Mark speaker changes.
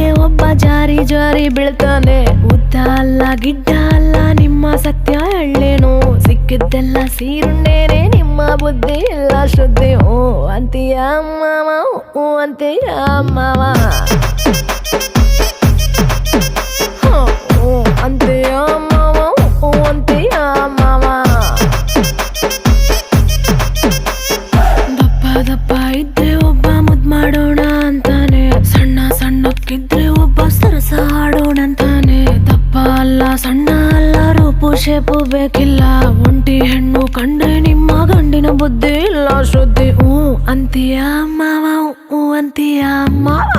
Speaker 1: ಇದ್ರೆ ಒಬ್ಬ ಜಾರಿ ಜಾರಿ ಬೀಳ್ತಾನೆ. ಉದ್ದ ಅಲ್ಲ ಗಿಡ್ಡ ಅಲ್ಲ ನಿಮ್ಮ ಸತ್ಯ ಹೇಳೇನು, ಸಿಕ್ಕಿದ್ದೆಲ್ಲ ಸೀರುಂಡೇನೆ ನಿಮ್ಮ ಬುದ್ಧಿ ಎಲ್ಲ ಶ್ರದ್ಧೆ. ಓ ಅಂತೀಯ ಮಾವ, ಓ ಅಂತೀಯ ಮಾವ, ಓ ಅಂತೀಯ ಮಾವ, ಓ ಅಂತೀಯ ಮಾವ. ದಪ್ಪ ದಪ್ಪ ಇದ್ರೆ ಒಬ್ಬ ಮುದ್ ಮಾಡೋಣ ಅಂತಾನೆ, ಸಣ್ಣ ಸಣ್ಣಕ್ಕಿದ್ರೆ ಒಬ್ಬ ಸರಸ ಆಡೋಣ ಅಂತಾನೆ. ದಪ್ಪ ಅಲ್ಲ ಸಣ್ಣ ಅಲ್ಲ ರೂಪು ಶೇಪು ಬೇಕಿಲ್ಲ, ಒಂಟಿ ಹೆಣ್ಣು ಕಂಡ್ರೆ ನಿಮ್ಮ ಗಂಡಿನ ಬುದ್ಧಿ ಇಲ್ಲ ಶ್ರದ್ಧೆ. ಹೂ ಅಂತೀಯ ಮಾವ, ಹೂ ಅಂತೀಯ ಮಾವ.